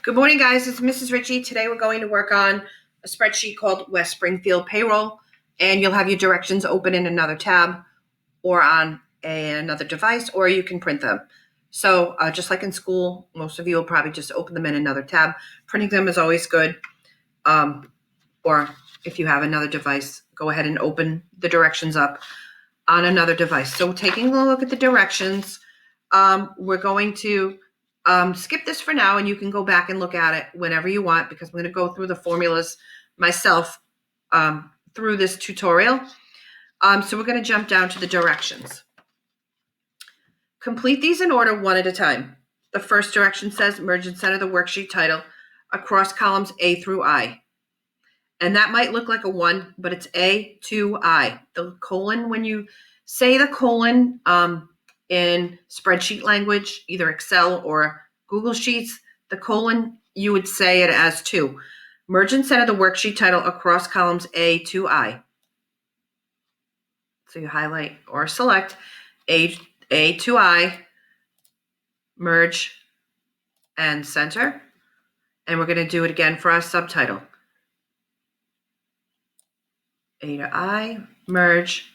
Good morning, guys. It's Mrs. Ritchie. Today we're going to work on a spreadsheet called West Springfield Payroll, and you'll have your directions open in another tab or on another device, or you can print them. So just like in school, most of you will probably just open them in another tab. Printing them is always good. Or if you have another device, go ahead and open the directions up on another device. So taking a look at the directions, we're going to skip this for now, and you can go back and look at it whenever you want, because I'm going to go through the formulas myself through this tutorial. So we're going to jump down to the directions. Complete these in order one at a time. The first direction says merge and center the worksheet title across columns A through I. And that might look like a 1, but it's A to I. The colon, when you say the colon in spreadsheet language, either Excel or Google Sheets, the colon, you would say it as 2. Merge and center the worksheet title across columns A to I. So you highlight or select A to I, merge and center. And we're going to do it again for our subtitle. A to I, merge,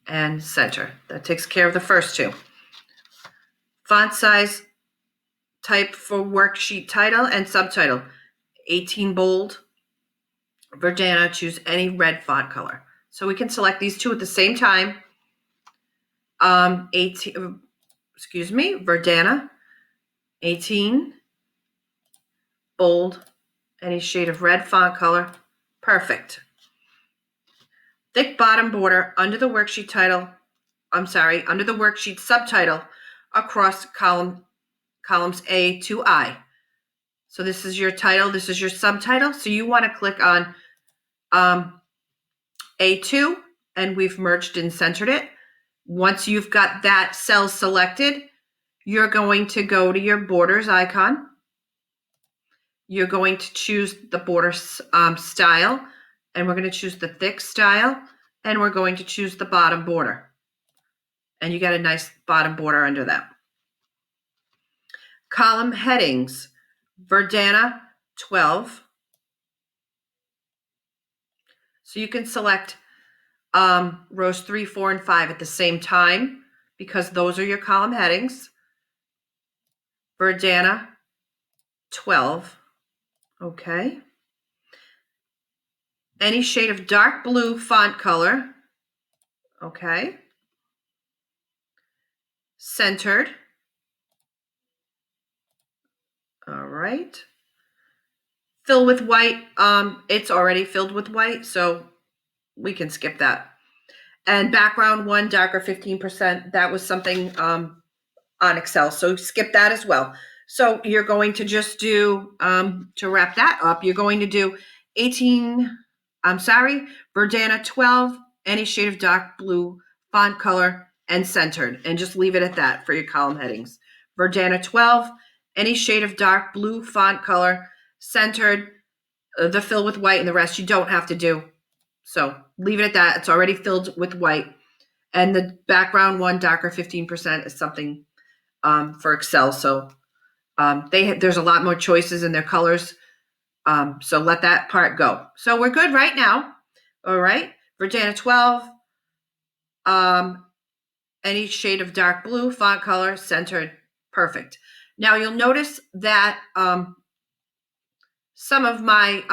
and center. That takes care of the first two. Font size, type for worksheet title and subtitle. 18 bold. Verdana, choose any red font color. So we can select these two at the same time. Verdana, 18, bold, any shade of red font color. Perfect. Thick bottom border under the worksheet title, under the worksheet subtitle across columns A to I. So this is your title, this is your subtitle. So you want to click on A2, and we've merged and centered it. Once you've got that cell selected, you're going to go to your borders icon. You're going to choose the border style, and we're going to choose the thick style, and we're going to choose the bottom border. And you got a nice bottom border under that. Column headings, Verdana 12. So you can select rows 3, 4, and 5 at the same time, because those are your column headings. Verdana 12. Okay. Any shade of dark blue font color. Okay. Centered. All right. Fill with white. It's already filled with white, so we can skip that. And background 1, darker 15%. That was something on Excel, so skip that as well. So you're going to just do, to wrap that up, you're going to do Verdana 12, any shade of dark blue font color, and centered, and just leave it at that for your column headings. Verdana 12, any shade of dark blue font color, centered, the fill with white, and the rest you don't have to do. So leave it at that. It's already filled with white. And the background 1, darker 15%, is something for Excel. So there's a lot more choices in their colors. So let that part go. So we're good right now. All right. Verdana 12, any shade of dark blue font color, centered, perfect. Now you'll notice that some of my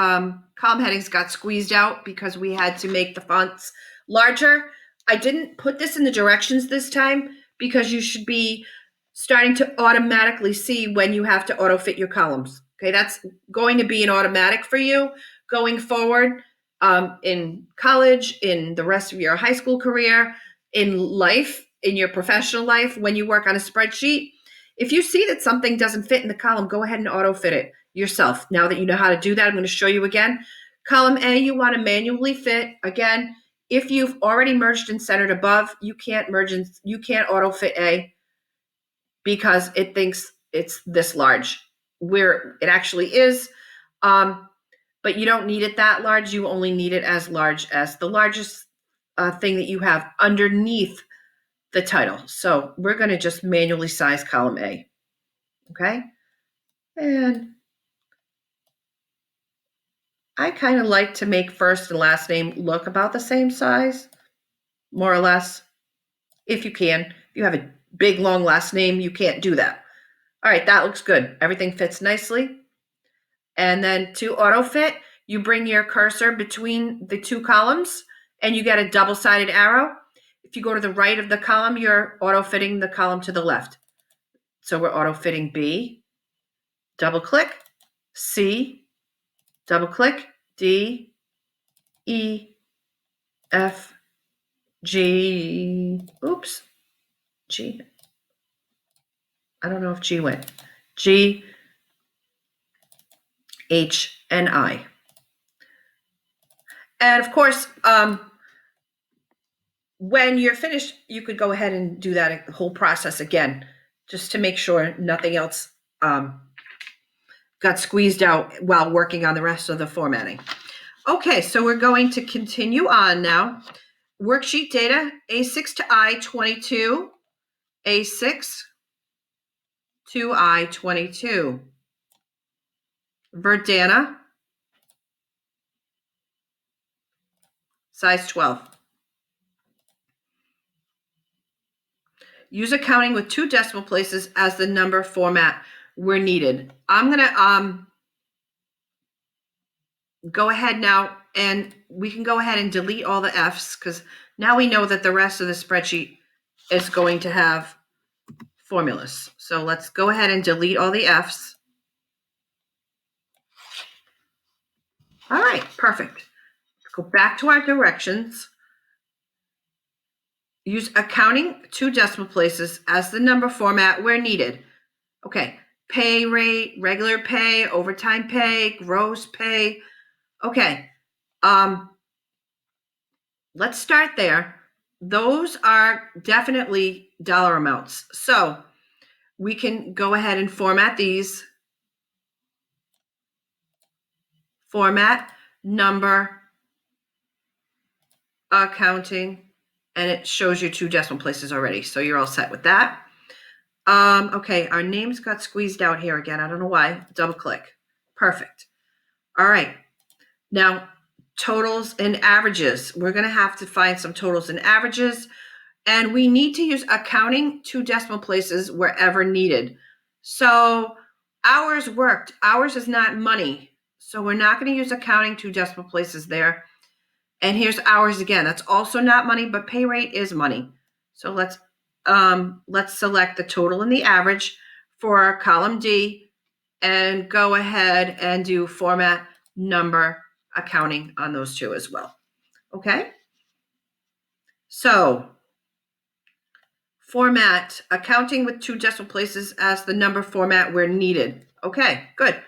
column headings got squeezed out because we had to make the fonts larger. I didn't put this in the directions this time because you should be starting to automatically see when you have to auto fit your columns. Okay, that's going to be an automatic for you going forward in college, in the rest of your high school career, in life, in your professional life, when you work on a spreadsheet. If you see that something doesn't fit in the column, go ahead and auto fit it yourself. Now that you know how to do that, I'm going to show you again. Column A, you want to manually fit. Again, if you've already merged and centered above, you can't auto fit A because it thinks it's this large, where it actually is. But you don't need it that large. You only need it as large as the largest thing that you have underneath the title. So we're going to just manually size column A. Okay. And I kind of like to make first and last name look about the same size, more or less, if you can. If you have a big, long last name, you can't do that. All right, that looks good. Everything fits nicely. And then to auto fit, you bring your cursor between the two columns and you get a double-sided arrow. If you go to the right of the column, you're auto fitting the column to the left. So we're auto fitting B, double click, C, double click, D, E, F, G, oops, G. I don't know if G went. G, H, and I. And of course, when you're finished, you could go ahead and do that whole process again, just to make sure nothing else got squeezed out while working on the rest of the formatting. Okay, so we're going to continue on now. Worksheet data, A6 to I-22, A6 to I-22. Verdana, size 12. Use accounting with 2 decimal places as the number format where needed. I'm going to go ahead now, and we can go ahead and delete all the F's because now we know that the rest of the spreadsheet is going to have formulas. So let's go ahead and delete all the F's. All right, perfect. Let's go back to our directions. Use accounting 2 decimal places as the number format where needed. Okay, pay rate, regular pay, overtime pay, gross pay. Okay, let's start there. Those are definitely dollar amounts. So we can go ahead and format these. Format, number, accounting, and it shows you 2 decimal places already. So you're all set with that. Okay, our names got squeezed out here again. I don't know why. Double click. Perfect. All right. Now, totals and averages. We're going to have to find some totals and averages, and we need to use accounting 2 decimal places wherever needed. So hours worked. Hours is not money. So we're not going to use accounting 2 decimal places there. And here's hours again. That's also not money, but pay rate is money. So let's select the total and the average for column D and go ahead and do format, number, accounting on those 2 as well. Okay? So format, accounting with 2 decimal places as the number format where needed. Okay, good.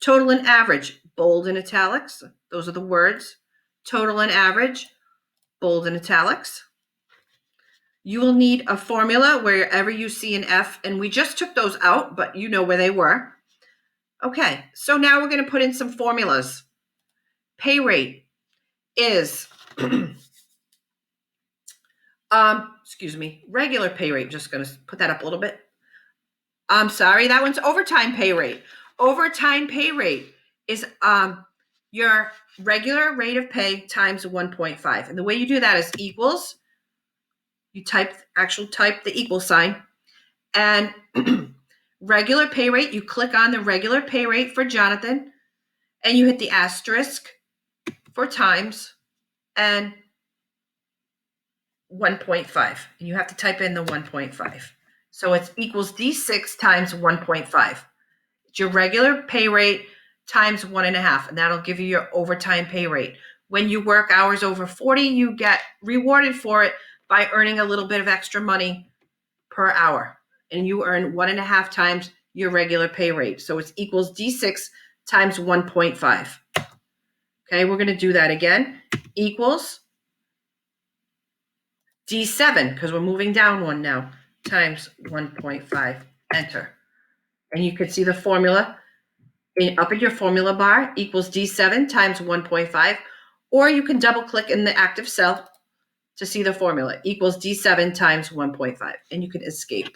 Total and average, bold and italics. Those are the words. Total and average, bold and italics. You will need a formula wherever you see an F, and we just took those out, but you know where they were. Okay, so now we're going to put in some formulas. Pay rate is, regular pay rate. Just going to put that up a little bit. I'm sorry, that one's overtime pay rate. Overtime pay rate is your regular rate of pay times 1.5. And the way you do that is equals. You type the equal sign. And regular pay rate, you click on the regular pay rate for Jonathan, and you hit the asterisk for times and 1.5. And you have to type in the 1.5. So it's equals D6 times 1.5. It's your regular pay rate times 1.5, and that'll give you your overtime pay rate. When you work hours over 40, you get rewarded for it by earning a little bit of extra money per hour. And you earn 1.5 times your regular pay rate. So it's equals D6 times 1.5. Okay, we're going to do that again. Equals D7, because we're moving down one now, times 1.5. Enter. And you can see the formula up at your formula bar, equals D7 times 1.5. Or you can double click in the active cell to see the formula, equals D7 times 1.5. And you can escape.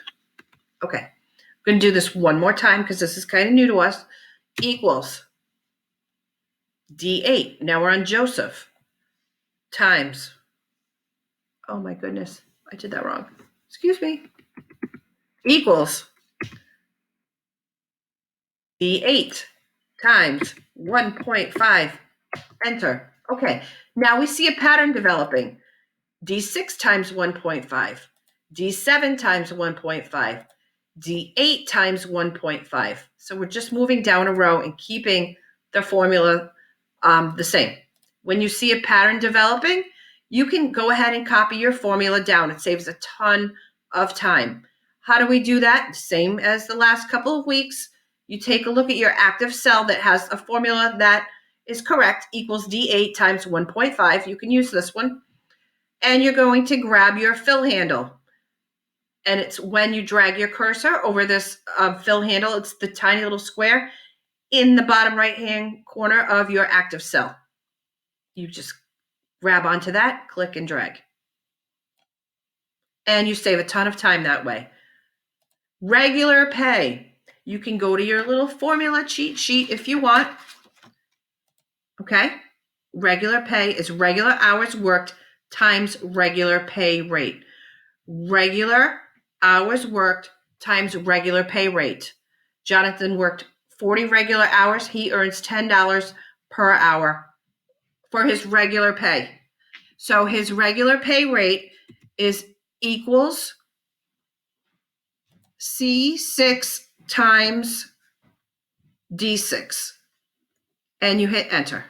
Okay, I'm going to do this one more time because this is kind of new to us. Equals D8. Now we're on Joseph. Times. Oh my goodness. I did that wrong. Excuse me. Equals D8 times 1.5. Enter. Okay. Now we see a pattern developing. D6 times 1.5. D7 times 1.5. D8 times 1.5. So we're just moving down a row and keeping the formula the same. When you see a pattern developing, you can go ahead and copy your formula down. It saves a ton of time. How do we do that? Same as the last couple of weeks. You take a look at your active cell that has a formula that is correct, equals D8 times 1.5. You can use this one. And you're going to grab your fill handle. And it's when you drag your cursor over this fill handle, it's the tiny little square in the bottom right-hand corner of your active cell. You just grab onto that, click and drag. And you save a ton of time that way. Regular pay. You can go to your little formula cheat sheet if you want. Okay? Regular pay is regular hours worked times regular pay rate. Regular hours worked times regular pay rate. Jonathan worked 40 regular hours. He earns $10 per hour for his regular pay. So his regular pay rate is equals C6 times D6. And you hit enter.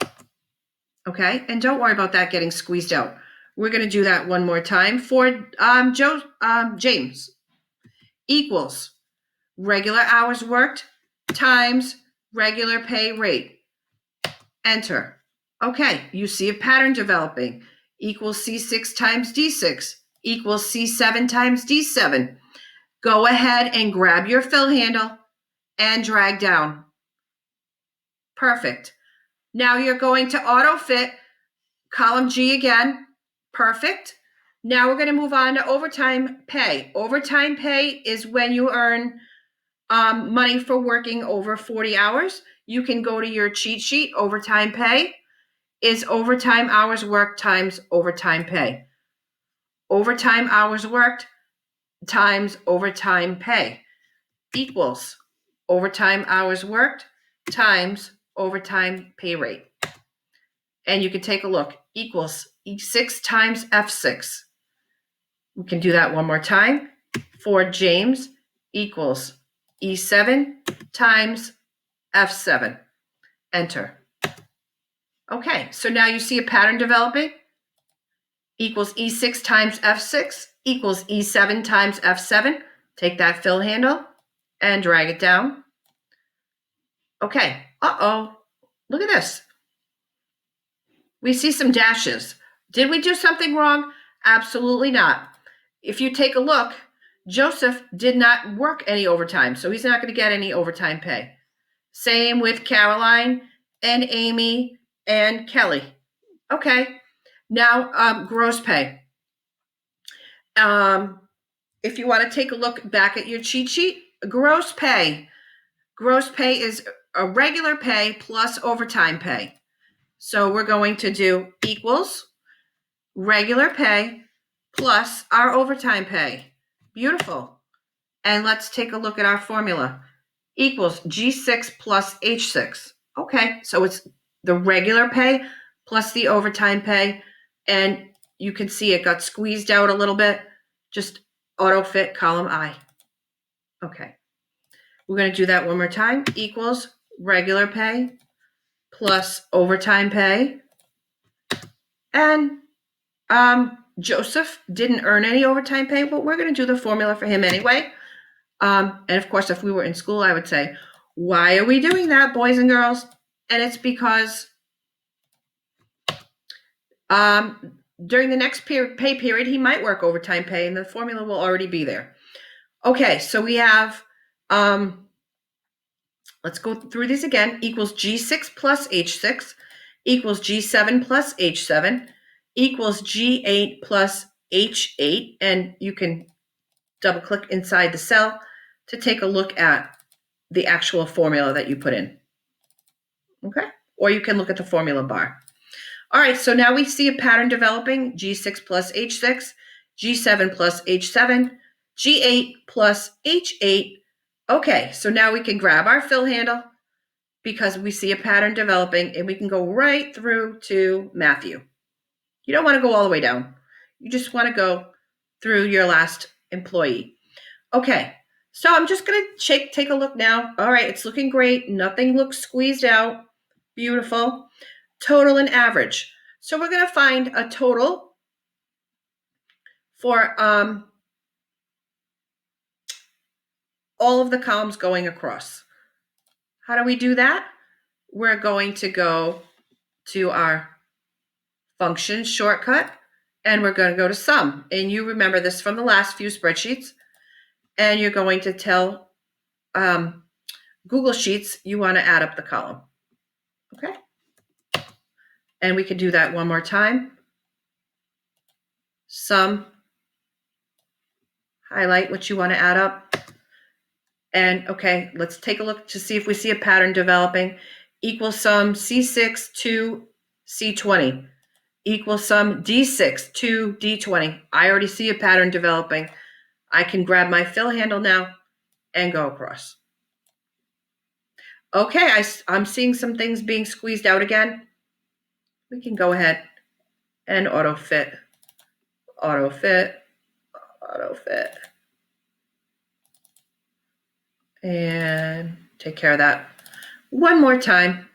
Okay? And don't worry about that getting squeezed out. We're going to do that one more time for James. Equals regular hours worked times regular pay rate. Enter. Okay, you see a pattern developing. Equals C6 times D6 equals C7 times D7. Go ahead and grab your fill handle and drag down. Perfect. Now you're going to auto fit column G again. Perfect. Now we're going to move on to overtime pay. Overtime pay is when you earn money for working over 40 hours. You can go to your cheat sheet. Overtime pay is overtime hours worked times overtime pay. Overtime hours worked times overtime pay equals overtime hours worked times overtime pay rate. And you can take a look. Equals E6 times F6. We can do that one more time. For James equals E7 times F7. Enter. Okay, so now you see a pattern developing. Equals E6 times F6 equals E7 times F7. Take that fill handle and drag it down. Okay, look at this. We see some dashes. Did we do something wrong? Absolutely not. If you take a look, Joseph did not work any overtime, so he's not going to get any overtime pay. Same with Caroline and Amy and Kelly. Okay, now gross pay. If you want to take a look back at your cheat sheet, gross pay. Gross pay is a regular pay plus overtime pay. So we're going to do equals regular pay plus our overtime pay. Beautiful. And let's take a look at our formula. Equals G6 plus H6. Okay, so it's the regular pay plus the overtime pay. And you can see it got squeezed out a little bit. Just auto fit column I. Okay. We're going to do that one more time. Equals regular pay plus overtime pay. And Joseph didn't earn any overtime pay, but we're going to do the formula for him anyway. And of course, if we were in school, I would say, why are we doing that, boys and girls? And it's because during the next pay period, he might work overtime pay, and the formula will already be there. Okay, so we have, let's go through these again. Equals G6 plus H6 equals G7 plus H7 equals G8 plus H8. And you can double click inside the cell to take a look at the actual formula that you put in. Okay, or you can look at the formula bar. All right, so now we see a pattern developing, G6 plus H6, G7 plus H7, G8 plus H8. Okay, so now we can grab our fill handle because we see a pattern developing, and we can go right through to Matthew. You don't want to go all the way down. You just want to go through your last employee. Okay, so I'm just going to take a look now. All right, it's looking great. Nothing looks squeezed out. Beautiful. Total and average. So we're going to find a total for all of the columns going across. How do we do that? We're going to go to our function shortcut, and we're going to go to sum. And you remember this from the last few spreadsheets. And you're going to tell Google Sheets you want to add up the column. Okay? And we can do that one more time. Sum, highlight what you want to add up. And okay, let's take a look to see if we see a pattern developing. Equal sum C6 to C20. Equal sum D6 to D20. I already see a pattern developing. I can grab my fill handle now and go across. Okay, I'm seeing some things being squeezed out again. We can go ahead and auto fit, auto fit, auto fit. And take care of that. One more time.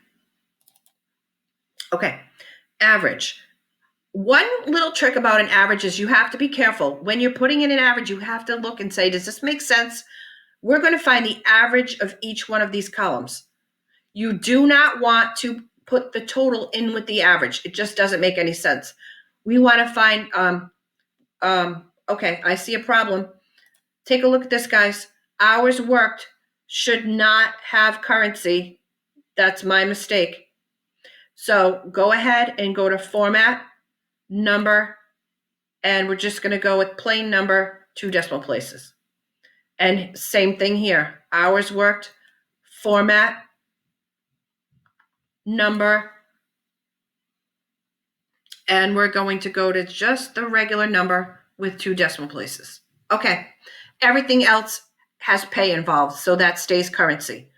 Okay, average. One little trick about an average is you have to be careful. When you're putting in an average, you have to look and say, does this make sense? We're going to find the average of each one of these columns. You do not want to put the total in with the average. It just doesn't make any sense. We want to find, okay, I see a problem. Take a look at this, guys. Hours worked should not have currency. That's my mistake. So go ahead and go to format, number, and we're just going to go with plain number, 2 decimal places. And same thing here. Hours worked, format, number, and we're going to go to just the regular number with 2 decimal places. Okay, everything else has pay involved, so that stays currency.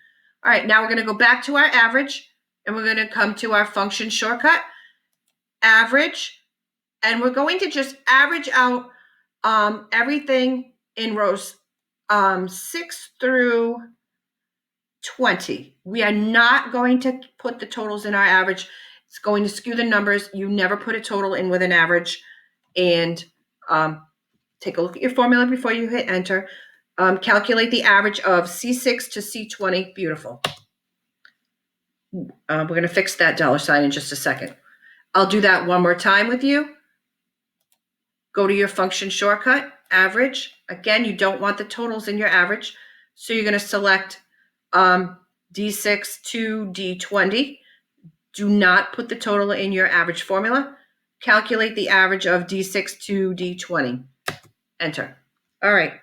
All right, now we're going to go back to our average, and we're going to come to our function shortcut, average, and we're going to just average out everything in rows 6 through 20. We are not going to put the totals in our average. It's going to skew the numbers. You never put a total in with an average. And take a look at your formula before you hit enter. Calculate the average of C6 to C20. Beautiful. We're going to fix that $ in just a second. I'll do that one more time with you. Go to your function shortcut, average. Again, you don't want the totals in your average. So you're going to select D6 to D20. Do not put the total in your average formula. Calculate the average of D6 to D20. Enter. All right.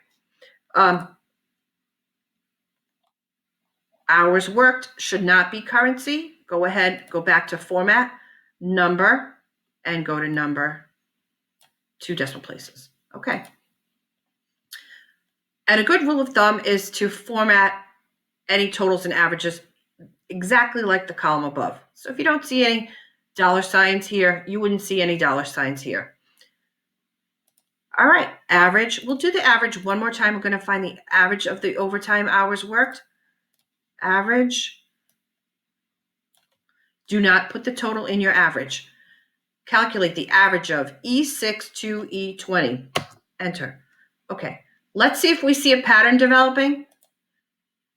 Hours worked should not be currency. Go ahead, go back to format, number, and go to number, 2 decimal places. Okay. And a good rule of thumb is to format any totals and averages exactly like the column above. So if you don't see any $ here, you wouldn't see any $ here. All right, average. We'll do the average one more time. We're going to find the average of the overtime hours worked. Average. Do not put the total in your average. Calculate the average of E6 to E20. Enter. Okay, let's see if we see a pattern developing.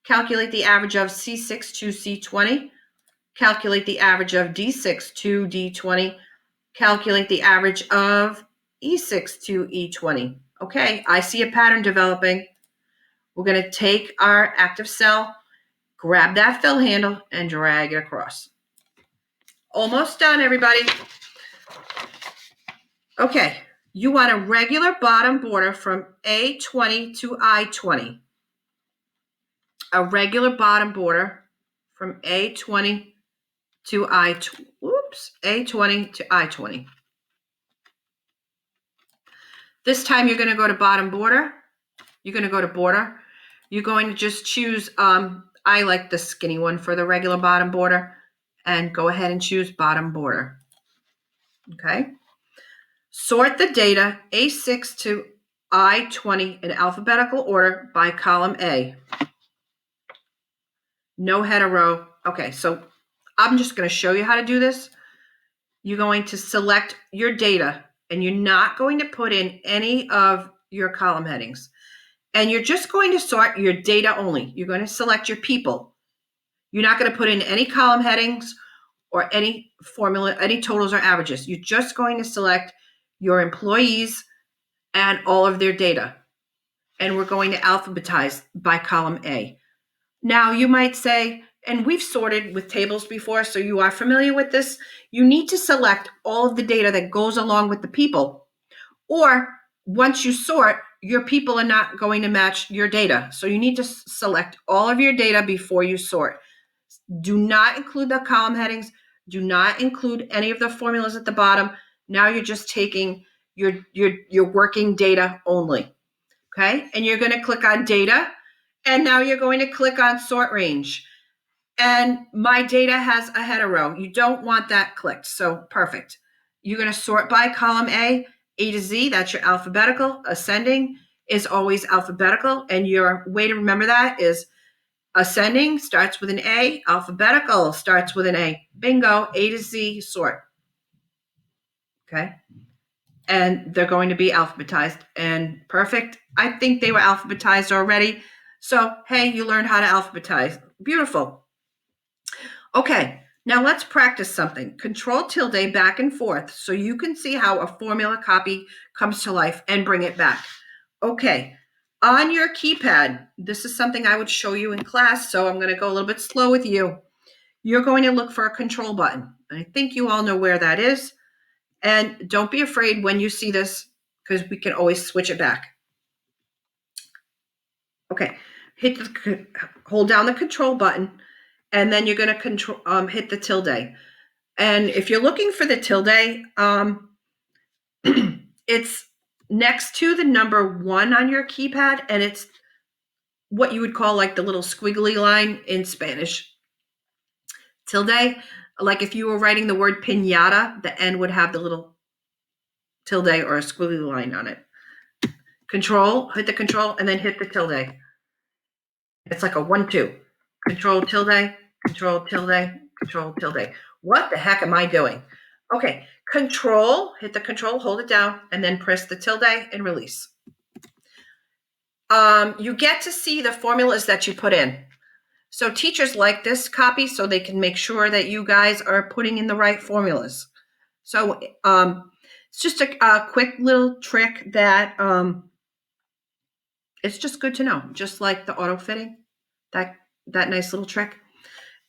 Calculate the average of C6 to C20. Calculate the average of D6 to D20. Calculate the average of E6 to E20. Okay, I see a pattern developing. We're going to take our active cell, grab that fill handle, and drag it across. Almost done, everybody. Okay, you want a regular bottom border from A20 to I20. A regular bottom border from A20 to A20 to I20. This time you're going to go to bottom border. You're going to go to border. You're going to just choose, I like the skinny one for the regular bottom border, and go ahead and choose bottom border. Okay. Sort the data A6 to I20 in alphabetical order by column A. No header row. Okay, so I'm just going to show you how to do this. You're going to select your data, and you're not going to put in any of your column headings. And you're just going to sort your data only. You're going to select your people. You're not going to put in any column headings or any formula, any totals or averages. You're just going to select your employees and all of their data. And we're going to alphabetize by column A. Now you might say, and we've sorted with tables before, so you are familiar with this, you need to select all of the data that goes along with the people. Or once you sort, your people are not going to match your data. So you need to select all of your data before you sort. Do not include the column headings. Do not include any of the formulas at the bottom. Now you're just taking your working data only. Okay, and you're going to click on data, and now you're going to click on sort range. And my data has a header row. You don't want that clicked, so perfect. You're going to sort by column A to Z, that's your alphabetical. Ascending is always alphabetical, and your way to remember that is ascending starts with an A, alphabetical starts with an A. Bingo, A to Z, sort. Okay. And they're going to be alphabetized, and perfect. I think they were alphabetized already. So, hey, you learned how to alphabetize. Beautiful. Okay, now let's practice something. Control tilde back and forth so you can see how a formula copy comes to life and bring it back. Okay, on your keypad, this is something I would show you in class, so I'm going to go a little bit slow with you. You're going to look for a control button. I think you all know where that is. And don't be afraid when you see this, because we can always switch it back. Okay, hold down the control button, and then you're going to hit the tilde. And if you're looking for the tilde, it's next to the number 1 on your keypad, and it's what you would call like the little squiggly line in Spanish. Tilde, like if you were writing the word piñata, the N would have the little tilde or a squiggly line on it. Control, hit the control, and then hit the tilde. It's like a 1-2. Control tilde, control tilde, control tilde. What the heck am I doing? Okay, control, hit the control, hold it down, and then press the tilde and release. You get to see the formulas that you put in. So teachers like this copy so they can make sure that you guys are putting in the right formulas. So it's just a quick little trick that it's just good to know, just like the auto fitting, that nice little trick.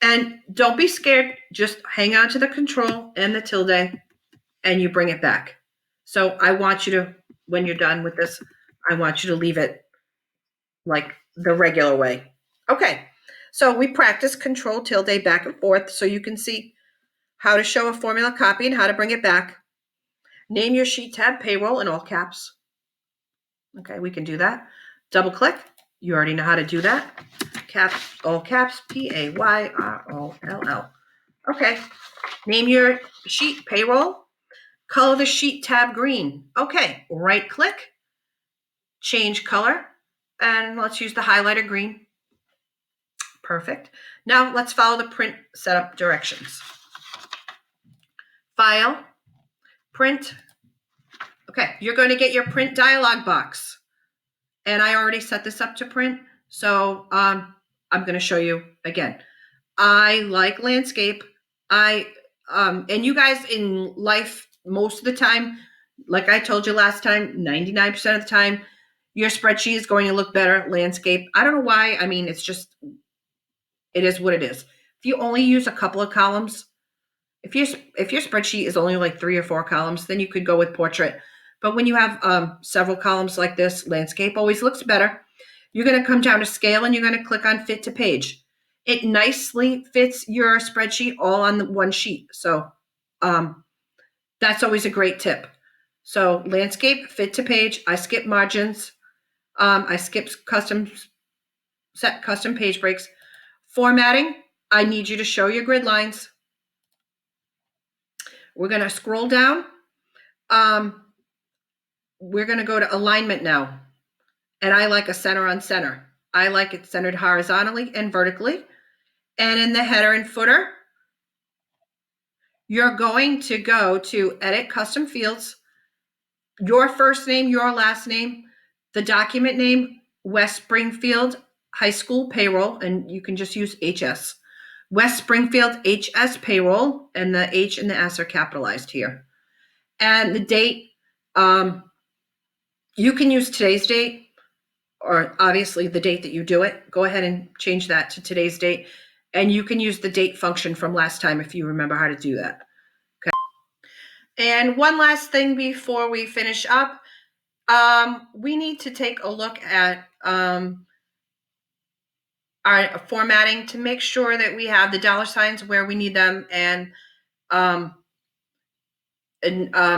And don't be scared, just hang on to the control and the tilde, and you bring it back. So I want you to, when you're done with this, I want you to leave it like the regular way. Okay, so we practice control tilde back and forth so you can see how to show a formula copy and how to bring it back. Name your sheet tab payroll in all caps. Okay, we can do that. Double click. You already know how to do that. Caps, all caps, Payroll. Okay, name your sheet payroll. Color the sheet tab green. Okay, right click, change color, and let's use the highlighter green. Perfect. Now let's follow the print setup directions. File, print. Okay, you're going to get your print dialog box. And I already set this up to print, so I'm going to show you again. I like landscape. And you guys in life, most of the time, like I told you last time, 99% of the time, your spreadsheet is going to look better landscape. I don't know why. I mean, it is what it is. If you only use a couple of columns, if your spreadsheet is only like 3 or 4 columns, then you could go with portrait. But when you have several columns like this, landscape always looks better. You're going to come down to scale, and you're going to click on fit to page. it nicely fits your spreadsheet all on the one sheet. So that's always a great tip. So landscape, fit to page. I skip margins. I skip set custom page breaks. Formatting, I need you to show your grid lines. We're going to scroll down. We're going to go to alignment now. And I like a center on center. I like it centered horizontally and vertically. And in the header and footer, you're going to go to edit custom fields, your first name, your last name, the document name, West Springfield High School Payroll, and you can just use HS. West Springfield HS Payroll, and the H and the S are capitalized here. And the date, you can use today's date, or obviously the date that you do it. Go ahead and change that to today's date. And you can use the date function from last time if you remember how to do that. Okay. And one last thing before we finish up, we need to take a look at our formatting to make sure that we have the dollar signs where we need them, and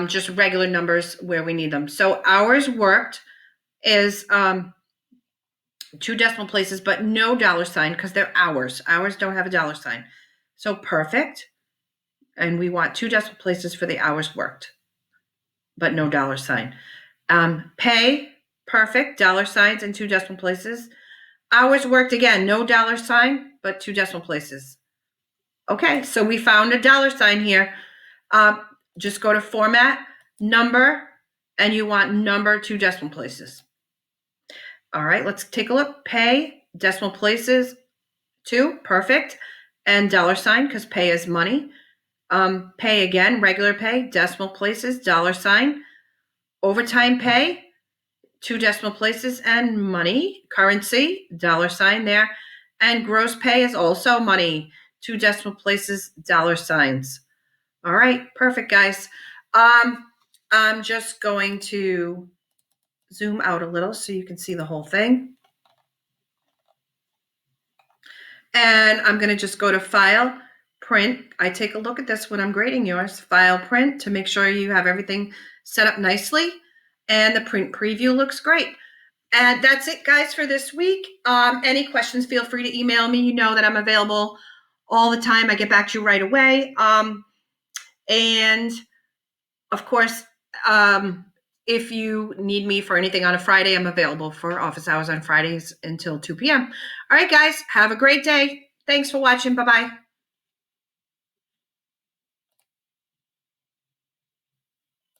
just regular numbers where we need them. So hours worked is 2 decimal places, but no dollar sign because they're hours. Hours don't have a dollar sign. So perfect. And we want 2 decimal places for the hours worked, but no dollar sign. Pay, perfect, dollar signs and 2 decimal places. Hours worked, again, no dollar sign, but 2 decimal places. Okay, so we found a dollar sign here. Just go to format, number, and you want number 2 decimal places. All right, let's take a look. Pay, decimal places, 2, perfect. And dollar sign, because pay is money. Pay again, regular pay, decimal places, dollar sign. Overtime pay, 2 decimal places, and money, currency, dollar sign there. And gross pay is also money, 2 decimal places, dollar signs. All right, perfect, guys. I'm just going to zoom out a little so you can see the whole thing. And I'm going to just go to File, Print. I take a look at this when I'm grading yours. File, Print, to make sure you have everything set up nicely. And the print preview looks great. And that's it, guys, for this week. Any questions, feel free to email me. You know that I'm available all the time. I get back to you right away. And, of course, if you need me for anything on a Friday, I'm available for office hours on Fridays until 2 p.m. All right, guys, have a great day. Thanks for watching. Bye-bye.